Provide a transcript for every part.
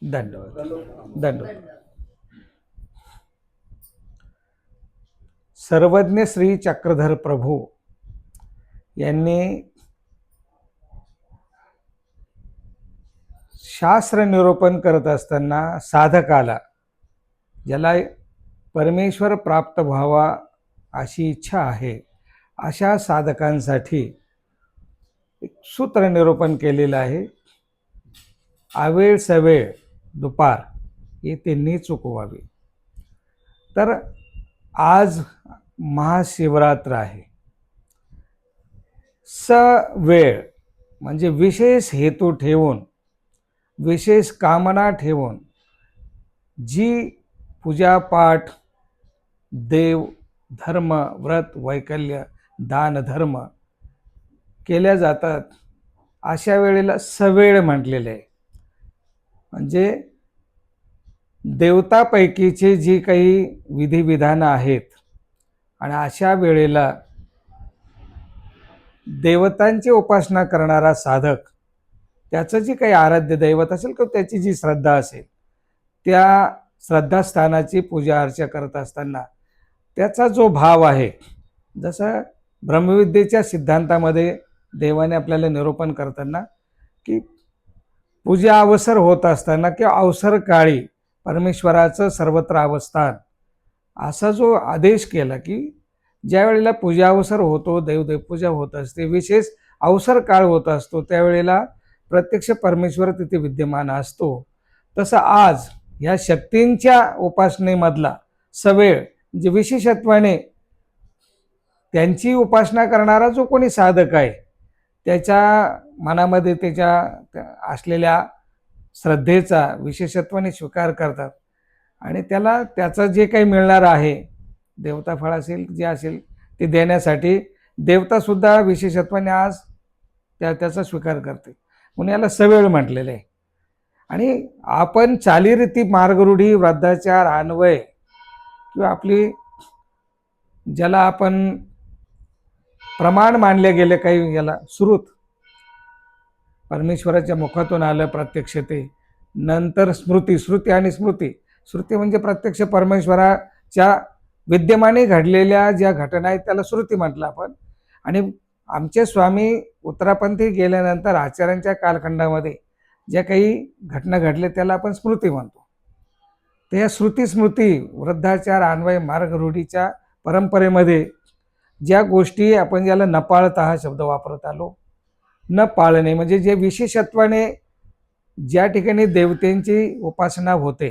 दंडवत दंडवत. सर्वज्ञ श्री चक्रधर प्रभू यांनी शास्त्र निरूपण करत असताना साधकाला, ज्याला परमेश्वर प्राप्त व्हावा अशी इच्छा आहे, अशा साधकांसाठी एक सूत्र निरूपण केलेलं आहे. आवेळ सवेळ दुपार हे त्यांनी चुकवावे. तर आज महाशिवरात्र आहे. वेळ म्हणजे विशेष हेतू ठेवून, विशेष कामना ठेवून जी पूजापाठ, देव, धर्म, व्रत, वैकल्य, दान, धर्म केल्या जातात, अशा वेळेला सवेळ म्हटलेलं आहे. म्हणजे देवतापैकीचे जी काही विधिविधानं आहेत आणि अशा वेळेला देवतांची उपासना करणारा साधक, त्याचं जे काही आराध्य दैवत असेल किंवा त्याची जी श्रद्धा असेल, त्या श्रद्धास्थानाची पूजा अर्चा करत असताना त्याचा जो भाव आहे, जसं ब्रह्मविद्येच्या सिद्धांतामध्ये देवाने आपल्याला निरूपण करताना की पूजा अवसर होत असताना किंवा अवसर काळी परमेश्वराचं सर्वत्र अवस्थान, असा जो आदेश केला की ज्या वेळेला पूजा अवसर होतो, देवपूजा होत असते, विशेष अवसर काळ होत असतो, त्यावेळेला प्रत्यक्ष परमेश्वर तिथे विद्यमान असतो. तसं आज ह्या शक्तींच्या उपासनेमधला सवेळ म्हणजे विशेषत्वाने त्यांची उपासना करणारा जो कोणी साधक आहे, त्याच्या मनामध्ये त्याच्या असलेल्या श्रद्धेचा विशेषत्वाने स्वीकार करतात आणि त्याला त्याचं जे काही मिळणार आहे, देवता फळ असेल जे असेल ते देण्यासाठी देवतासुद्धा विशेषत्वाने आज त्याचा स्वीकार करते, म्हणून याला सवेळ म्हटलेलं आहे. आणि आपण चालीरीती, मार्गरूढी, वृद्धाचार, अन्वय किंवा आपली ज्याला आपण प्रमाण मानले गेले, काही याला श्रुत, परमेश्वराच्या मुखातून आलं प्रत्यक्ष, ते नंतर स्मृती, श्रुती आणि स्मृती. श्रुती म्हणजे प्रत्यक्ष परमेश्वराच्या विद्यमाने घडलेल्या ज्या घटना आहेत त्याला श्रुती म्हटलं आपण. आणि आमचे स्वामी उत्तरापंथी गेल्यानंतर आचार्यांच्या कालखंडामध्ये ज्या काही घटना घडल्या त्याला आपण स्मृती म्हणतो. तर या श्रुती, स्मृती, वृद्धाचार, अन्वय, मार्गरूढीच्या परंपरेमध्ये ज्या गोष्टी आपण ज्याला न पाळता हा शब्द वापरत आलो, न पाळणे म्हणजे जे विशेषत्वाने ज्या ठिकाणी देवतेंची उपासना होते,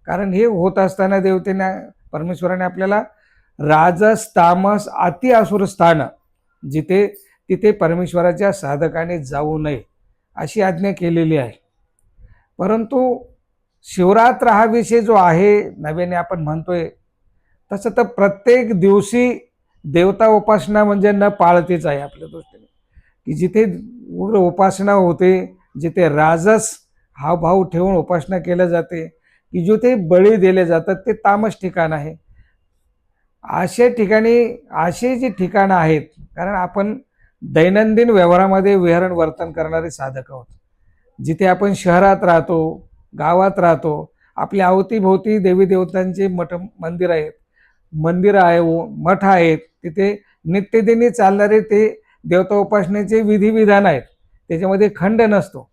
कारण हे होत असताना देवतेने, परमेश्वराने आपल्याला राजस, तामस, अति असुर स्थान जिथे तिथे परमेश्वराच्या साधकाने जाऊ नये अशी आज्ञा केलेली आहे. परंतु शिवरात्र हा विषय जो आहे नव्याने आपण म्हणतोय, तसं तर प्रत्येक दिवशी देवता उपासना म्हणजे न पाळतेच आहे आपल्या दृष्टीने, की जिथे उग्र उपासना होते, जिथे राजस हा भाव ठेवून उपासना केल्या जाते, की जिथे बळी दिले जातात, ते तामस ठिकाण आहे. अशा ठिकाणी असे जे ठिकाणं आहेत, कारण आपण दैनंदिन व्यवहारामध्ये विहरण वर्तन करणारे साधक आहोत. जिथे आपण शहरात राहतो, गावात राहतो, आपल्या अवतीभोवती देवी देवतांचे मंदिर आहेत, मठ आहेत, तिथे नित्यदिनी चालणारे ते देवता उपासनेचे विधिविधान आहेत, त्याच्यामध्ये खंड नसतो.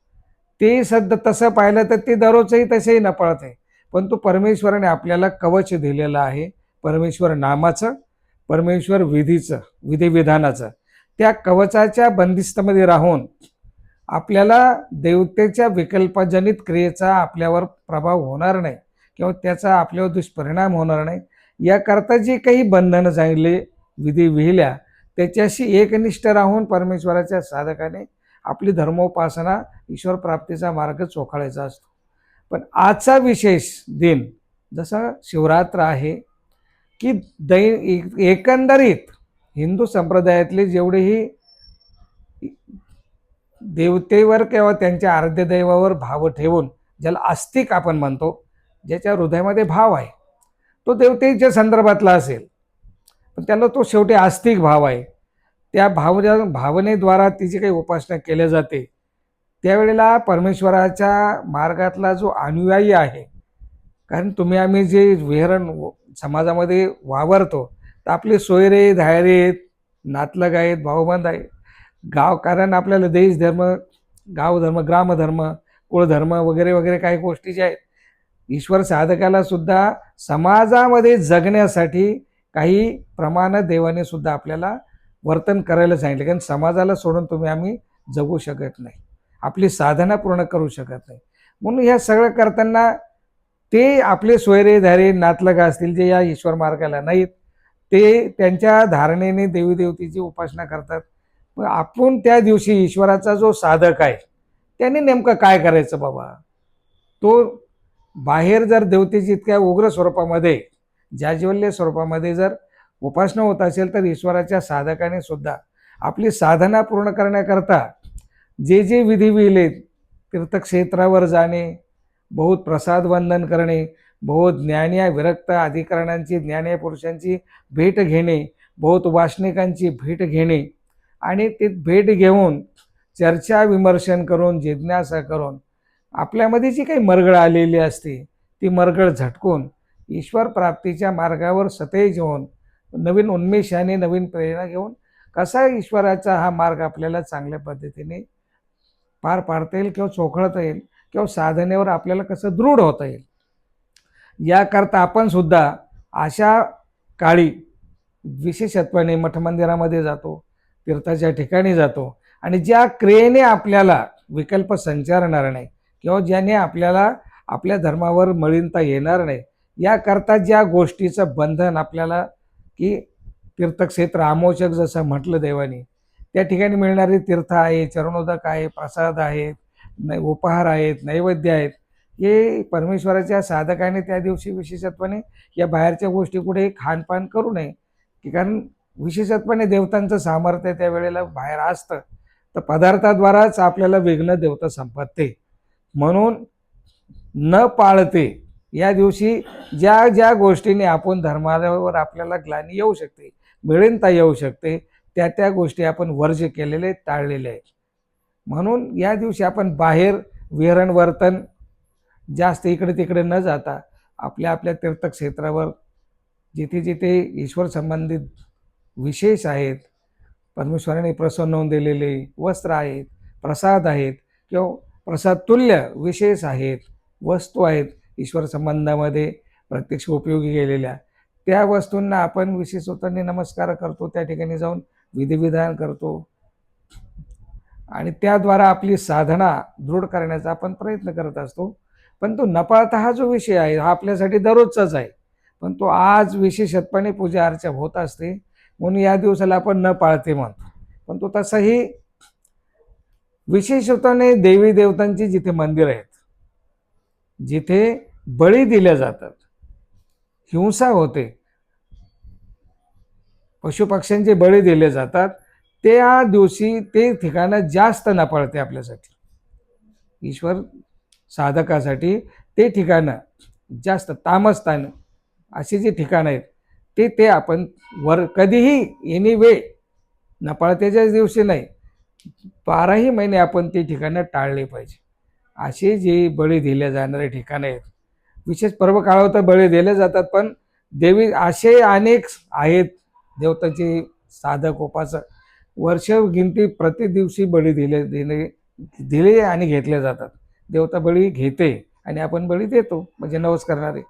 ते सध्या तसं पाहिलं तर ते दररोजही तसेही न पाळत आहे. परंतु परमेश्वराने आपल्याला कवच दिलेलं आहे, परमेश्वर नामाचं, परमेश्वर विधीचं, विधिविधानाचं. त्या कवचाच्या बंदिस्तमध्ये राहून आपल्याला देवतेच्या विकल्पजनित क्रियेचा आपल्यावर प्रभाव होणार नाही किंवा त्याचा आपल्यावर दुष्परिणाम होणार नाही, याकरता जे काही बंधनं सांगितले, विधी विहिल्या, त्याच्याशी एकनिष्ठ राहून परमेश्वराच्या साधकाने आपली धर्मोपासना, ईश्वर प्राप्तीचा मार्ग चोखाळायचा असतो. पण आजचा विशेष दिन जसा शिवरात्र आहे, की एकंदरीत हिंदू संप्रदायातले जेवढेही देवतेवर किंवा त्यांच्या आराध्य दैवावर भाव ठेवून, ज्याला आस्तिक आपण म्हणतो, ज्याच्या हृदयामध्ये भाव आहे, तो देवतेच्या संदर्भातला असेल, पण त्याला तो शेवटी आस्तिक भाव आहे. त्या भावनेद्वारा तिची काही उपासना केल्या जाते. त्यावेळेला परमेश्वराच्या मार्गातला जो अनुयायी आहे, कारण तुम्ही आम्ही जे समाजामध्ये वावरतो, तर आपले सोयरे धायरे आहेत, नातलग आहेत, भाऊबंद आहेत, कारण आपल्याला देश धर्म, गाव धर्म, ग्रामधर्म, कुळधर्म वगैरे वगैरे काही गोष्टी ज्या आहेत, ईश्वर साधकाला सुद्धा समाजामध्ये जगण्यासाठी काही प्रमाणात देवाने सुद्धा आपल्याला वर्तन करायला सांगितले, कारण समाजाला सोडून तुम्ही आम्ही जगू शकत नाही, आपली साधना पूर्ण करू शकत नाही. म्हणून ह्या सगळं करताना ते आपले सोयरे धारे नातलग असतील जे या ईश्वर मार्गाला नाहीत, ते त्यांच्या धारणेने देवी देवतेची उपासना करतात. मग आपण त्या दिवशी ईश्वराचा जो साधक आहे त्याने नेमकं काय करायचं बाबा? तो बाहेर जर देवतेची इतक्या उग्र स्वरूपामध्ये, जाज्वल्य स्वरूपामध्ये जर उपासना होत असेल, तर ईश्वराच्या साधकाने सुद्धा आपली साधना पूर्ण करण्याकरता जे जे विधी विले, तीर्थक्षेत्रावर जाणे, बहुत प्रसाद वंदन करणे, बहुत ज्ञानी विरक्त अधिकरणांची, ज्ञानी पुरुषांची भेट घेणे, बहुत वासनिकांची भेट घेणे, आणि ते भेट घेऊन चर्चा विमर्शन करून, जिज्ञासा करून आपल्यामध्ये जी काही मरगळ आलेली असते ती मरगळ झटकून ईश्वर प्राप्तीच्या मार्गावर सतेज होऊन, नवीन उन्मेषाने, नवीन प्रेरणा घेऊन कसा ईश्वराचा हा मार्ग आपल्याला चांगल्या पद्धतीने पार पाडता येईल किंवा चोखळता येईल, किंवा साधनेवर आपल्याला कसं दृढ होता येईल, याकरता आपण सुद्धा अशा काळी विशेषत्वाने मठमंदिरामध्ये जातो, तीर्थाच्या ठिकाणी जातो, आणि ज्या क्रियेने आपल्याला विकल्प संचारणार नाही किंवा ज्याने आपल्याला आपल्या धर्मावर मळीनता येणार नाही, याकरता ज्या गोष्टीचं बंधन आपल्याला, की तीर्थक्षेत्र आमोचक जसं म्हटलं देवानी, त्या ठिकाणी मिळणारे तीर्थ आहे, चरणोदक आहे, प्रसाद आहेत, उपहार आहेत, नैवेद्य आहेत, हे परमेश्वराच्या साधकाने त्या दिवशी विशेषत्वाने या बाहेरच्या गोष्टी कुठे खानपान करू नये, की कारण विशेषत्वाने देवतांचं सामर्थ्य त्यावेळेला बाहेर असतं, तर पदार्थाद्वाराच आपल्याला विघ्न देवता संपत्ते. म्हणून न पाळते या दिवशी ज्या ज्या गोष्टीने आपण धर्मावर आपल्याला ग्लानी येऊ शकते, मिळणता येऊ शकते, त्या त्या गोष्टी आपण वर्ज्य केलेले, टाळलेले आहेत. म्हणून या दिवशी आपण बाहेर विहरण वर्तन जास्त इकडे तिकडे न जाता आपल्या आपल्या तीर्थक्षेत्रावर जिथे जिथे ईश्वर संबंधित विशेष आहेत, परमेश्वराने प्रसन्न होऊन दिलेले वस्त्र आहेत, प्रसाद आहेत, किंवा प्रसाद तुल्य विशेष आहेत, वस्तू आहेत ईश्वर संबंधामध्ये प्रत्यक्ष उपयोगी केलेल्या, त्या वस्तूंना आपण विशेष स्वतःने नमस्कार करतो, त्या ठिकाणी जाऊन विधिविधान करतो, आणि त्याद्वारा आपली साधना दृढ करण्याचा आपण प्रयत्न करत असतो. पण तो न पाळता हा जो विषय आहे हा आपल्यासाठी दररोजचाच आहे, पण तो आज विशेषत्वाने पूजा अर्चा होत असते, म्हणून या दिवसाला आपण न पाळते म्हणतो. पण तो तसाही विशेषत्वाने देवी देवतांची जिथे मंदिर आहेत, जिथे बळी दिल्या जातात, हिंसा होते, पशुपक्ष्यांचे बळी दिले जातात, त्या दिवशी ते ठिकाणं जास्त न पाळते आपल्यासाठी, ईश्वर साधकासाठी ते ठिकाणं जास्त तामस्थान अशी जी ठिकाणं आहेत ते ते आपण कधीही एनिवे नपाळतेच्याच दिवशी नाही, 12ही महिने आपण ते ठिकाणं टाळले पाहिजे. असे जे बळी दिले जाणारे ठिकाणं आहेत, विशेष पर्व काळावर तर बळी दिले जातात, पण देवी असे अनेक आहेत देवताचे साधक उपासक, वर्ष गिनती प्रति दिवशी बळी दिले आणि घेतले जातात. देवता बळी घेते आणि आपण बळी देतो, म्हणजे नवस करणारे.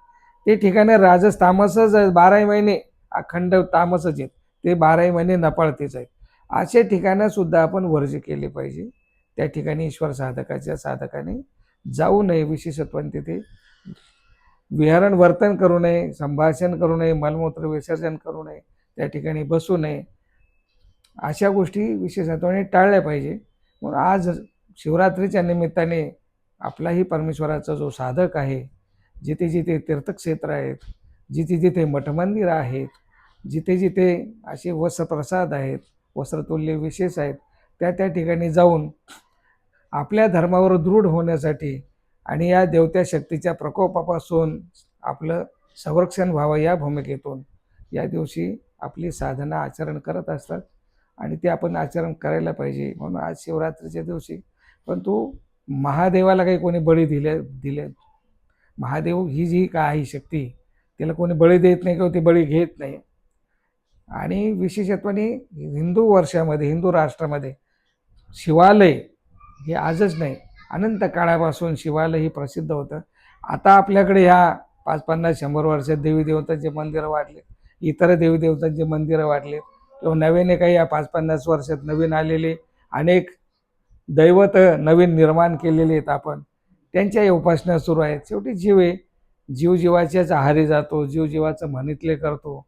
ते ठिकाणी राजस तामसच 12ही महिने अखंड तामसच आहेत, ते 12ही महिने नपाळतेच आहेत. असे ठिकाणं सुद्धा आपण वर्ज्य केले पाहिजे. त्या ठिकाणी ईश्वर साधकाने जाऊ नये, विशेषत्वाने तिथे विहरण वर्तन करू नये, संभाषण करू नये, मलमूत्र विसर्जन करू नये, त्या ठिकाणी बसू नये, अशा गोष्टी विशेषत्वाने टाळल्या पाहिजे. म्हणून आज शिवरात्रीच्या निमित्ताने आपलाही परमेश्वराचा जो साधक आहे, जिथे जिथे तीर्थक्षेत्र आहेत, जिथे जिथे मठमंदिर आहेत, जिथे जिथे असे वस्त्रप्रसाद आहेत, वस्त्रतुल्य विशेष आहेत, त्या त्या ठिकाणी जाऊन आपल्या धर्मावर दृढ होण्यासाठी आणि या देवत्या शक्तीच्या प्रकोपापासून आपलं संरक्षण व्हावं या भूमिकेतून या दिवशी आपली साधना आचरण करत असतात, आणि ते आपण आचरण करायला पाहिजे. म्हणून आज शिवरात्रीच्या दिवशी, परंतु महादेवाला काही कोणी बळी दिले महादेव ही जी काय आहे शक्ती, तिला कोणी बळी देत नाही किंवा ती बळी घेत नाही. आणि विशेषत्वाने हिंदू वर्षामध्ये, हिंदू राष्ट्रामध्ये शिवालय हे आजच नाही, अनंत काळापासून शिवालय ही प्रसिद्ध होतं. आता आपल्याकडे ह्या 50-50-100 वर्षात देवी देवतांचे मंदिरं वाढले, इतर देवी देवतांचे मंदिरं वाढले, किंवा नव्याने काही या 50-50 वर्षात नवीन आलेले अनेक दैवत नवीन निर्माण केलेले आहेत आपण, त्यांच्या उपासना सुरू आहेत. शेवटी जीव आहे, जीव जीवाच्याच आहारी जातो, जीव जीवाचं म्हणितले करतो.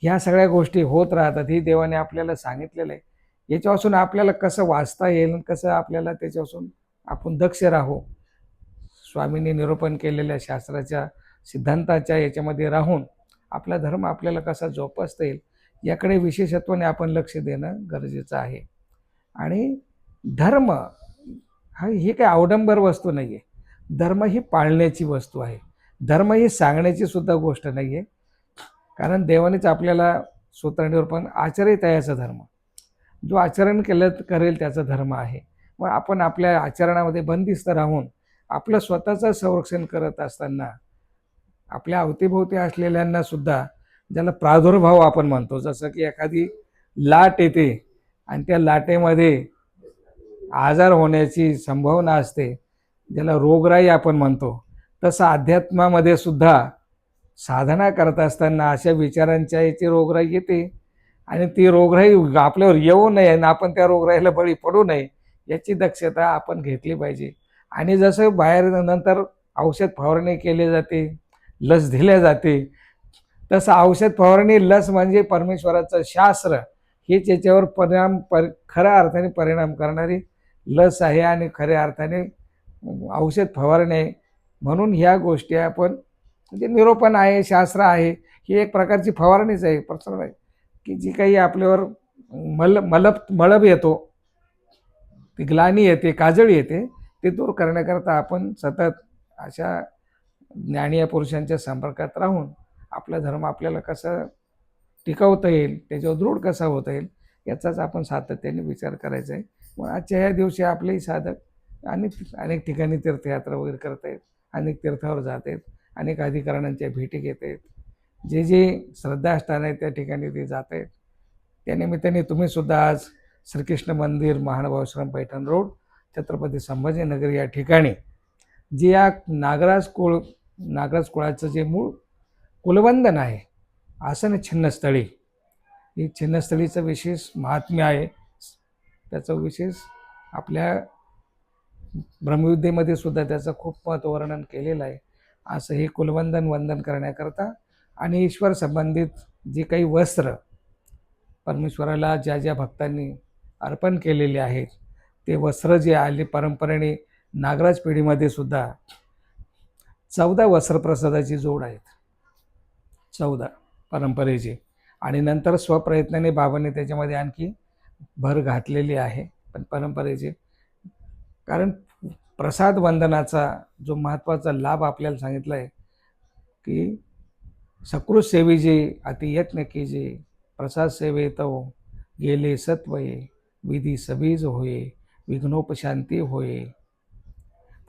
ह्या सगळ्या गोष्टी होत राहतात. ही देवाने आपल्याला सांगितलेलं आहे. याच्यापासून आपल्याला कसं वाचता येईल, कसं आपल्याला त्याच्यापासून आपण दक्ष राहू, स्वामींनी निरूपण केलेल्या शास्त्राच्या सिद्धांताच्या याच्यामध्ये राहून आपला धर्म आपल्याला कसा जोपासता येईल याकडे विशेषत्वाने आपण लक्ष देणं गरजेचं आहे. आणि धर्म ही काही अवडंबर वस्तू नाही आहे. धर्म ही पाळण्याची वस्तू आहे. धर्म ही सांगण्याची सुद्धा गोष्ट नाही आहे. कारण देवानेच आपल्याला सूत्रांवर पण आचरित आहे याचा धर्म, जो आचरण करेल त्याचा धर्म आहे. मग आपण आपल्या आचरणामध्ये बंदिस्त राहून आपलं स्वतःचं संरक्षण करत असताना आपल्या अवतीभोवती असलेल्यांना सुद्धा, ज्याला प्रादुर्भाव आपण म्हणतो, जसं की एखादी लाट येते आणि त्या लाटेमध्ये आजार होण्याची संभावना असते, ज्याला रोगराई आपण म्हणतो, तसं अध्यात्मामध्ये सुद्धा साधना करत असताना अशा विचारांच्या याची रोगराई येते. आणि ती रोगराई आपल्यावर येऊ नये आणि आपण त्या रोगराईला बळी पडू नये याची दक्षता आपण घेतली पाहिजे. आणि जसं बाहेर नंतर औषध फवारणी केली जाते, लस दिल्या जाते, तसं औषध फवारणी, लस म्हणजे परमेश्वराचं शास्त्र हेच याच्यावर खऱ्या अर्थाने परिणाम करणारी लस आहे आणि खऱ्या अर्थाने औषध फवारणी आहे. म्हणून ह्या गोष्टी आपण, म्हणजे निरूपण आहे, शास्त्र आहे, ही एक प्रकारची फवारणीच आहे, प्रसार आहे, की जी काही आपल्यावर मळब येतो, ती ग्लानी येते, काजळी येते, ते दूर करण्याकरता आपण सतत अशा ज्ञानीय पुरुषांच्या संपर्कात राहून आपला धर्म आपल्याला कसा टिकवता येईल, त्याच्यावर दृढ कसा होता येईल याचाच आपण सातत्याने विचार करायचा आहे. मग आजच्या ह्या दिवशी आपलेही साधक अनेक ठिकाणी तीर्थयात्रा वगैरे करत आहेत, अनेक तीर्थावर जात आहेत, अनेक अधिकाऱ्यांच्या भेटी घेत आहेत, जे श्रद्धास्थान आहे त्या ठिकाणी ते जात आहेत. त्यानिमित्ताने तुम्हीसुद्धा आज श्रीकृष्ण मंदिर, महानुभावाश्रम, पैठण रोड, छत्रपती संभाजीनगर या ठिकाणी जे या नागराज कुळाचं जे मूळ कुलवंदन आहे, आसन छिन्नस्थळी, ही छिन्नस्थळीचं विशेष महात्म्य आहे. त्याचं विशेष आपल्या ब्रह्मविद्येमध्ये सुद्धा त्याचं खूप महत्त्व वर्णन केलेलं आहे. असं हे वंदन करण्याकरता आणि ईश्वर संबंधित जे काही वस्त्र परमेश्वराला ज्या ज्या भक्तांनी अर्पण केलेले आहेत, ते वस्त्र जे आले परंपरेने नागराज पिढीमध्ये सुद्धा 14 वस्त्रप्रसादाची जोड आहेत, 14 परंपरेची. आणि नंतर स्वप्रयत्नाने बाबांनी त्याच्यामध्ये आणखी भर घातलेली आहे पण परंपरेची. कारण प्रसाद वंदनाचा जो महत्त्वाचा लाभ आपल्याला सांगितला आहे की सकृत सेवेजे अति यत्न कीजे, प्रसाद सेवेत गेले सत्वये, विधी सबीज होये, विघ्नोपशांती होये,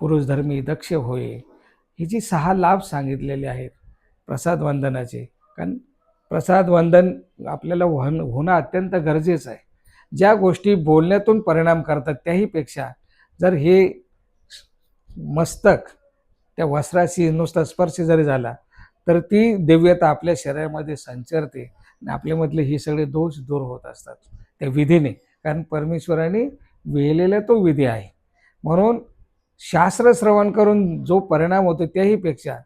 पुरुष धर्मी दक्ष होये. ही जी 6 लाभ सांगितलेले आहेत प्रसाद वंदनाचे. कारण प्रसाद वंदन आपल्याला होणं अत्यंत गरजेचं आहे. ज्या गोष्टी बोलण्यातून परिणाम करतात त्याहीपेक्षा जर हे मस्तक त्या वस्त्राशी नुसता स्पर्श जरी झाला तर ती दिव्यता आपल्या शरीरामध्ये संचरते आणि आपल्यामधले हे सगळे दोष दूर होत असतात त्या विधीने. कारण परमेश्वराने वेलेला तो विधी आहे. म्हणून शास्त्र श्रवण करून जो परिणाम होतो त्याहीपेक्षा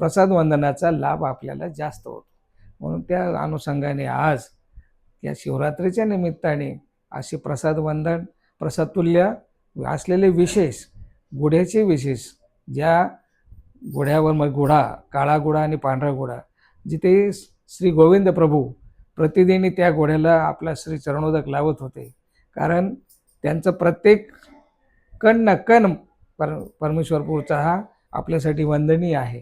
प्रसाद वंदनाचा लाभ आपल्याला जास्त होतो. म्हणून त्या अनुषंगाने आज या शिवरात्रीच्या निमित्ताने असे प्रसाद वंदन, प्रसादतुल्य असलेले विशेष गुढ्याचे विशेष, ज्या गुढ्यावर मग गुढा, काळा गुढा आणि पांढरा गुढा, जिथे श्री गोविंद प्रभू प्रतिदिनी त्या घोड्याला आपला श्री चरणोदक लावत होते. कारण त्यांचं प्रत्येक कण न कण परमेश्वरपूरचा हा आपल्यासाठी वंदनीय आहे.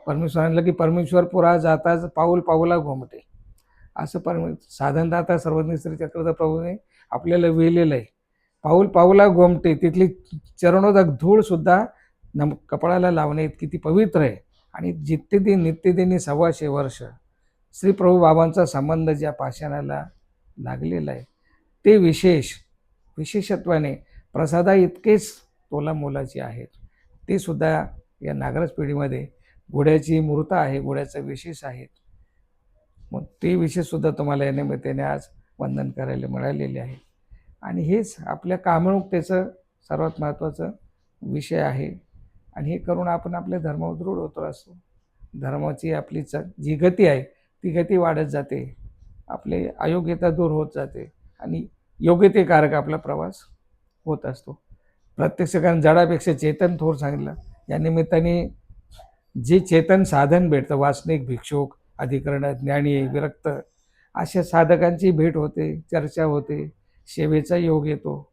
परमेश्वरांना की परमेश्वरपुरा जाताच पाऊल पाऊला घोमटे, असं साधनदाता सर्वज्ञ श्री चक्रधर प्रभूने आपल्याला वेलेलं आहे. पाऊल पाऊला गोमटे, तिथली चरणोदक धूळ सुद्धा कपाळाला लावणे इतकी ती पवित्र आहे. आणि जिततेदी नित्यदिनी 125 वर्ष श्री प्रभू बाबांचा संबंध ज्या पाषाणाला लागलेला आहे ते विशेषत्वाने प्रसादा इतकेच तोलामोलाचे आहेत. ते सुद्धा या नागराज पेढीमध्ये घोड्याची मूर्त आहे, घोड्याचं विशेष आहे. मग ते विशेषसुद्धा तुम्हाला या निमित्ताने आज वंदन करायला मिळालेले आहे. आणि हेच आपल्या कामणुकतेचं सर्वात महत्त्वाचं विषय आहे. आणि हे करून आपण आपल्या धर्मावर दृढ होत असतो. धर्माची आपली जी गती आहे ती गती वाढत जाते, आपले अयोग्यता दूर होत जाते आणि योग्यतेकारक आपला प्रवास होत असतो. प्रत्यक्ष कारण जडापेक्षा चेतन थोर सांगितलं. या निमित्ताने जे चेतन साधन भेटतं, वासनिक, भिक्षुक, अधिकरण, ज्ञानी, विरक्त अशा साधकांची भेट होते, चर्चा होते, सेवेचा योग येतो.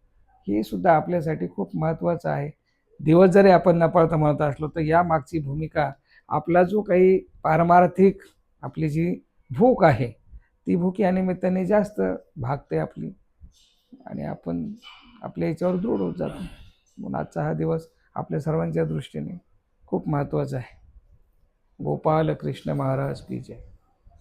हे सुद्धा आपल्यासाठी खूप महत्त्वाचं आहे. दिवस जरी आपण न पळता म्हणत असलो तर या मागची भूमिका, आपला जो काही पारमार्थिक आपली जी भूक आहे ती भूक या निमित्ताने जास्त भागते आपली आणि आपण आपल्या याच्यावर दृढ होत जातो. म्हणून आजचा हा दिवस आपल्या सर्वांच्या दृष्टीने खूप महत्त्वाचा आहे. गोपाल कृष्ण महाराज की जय.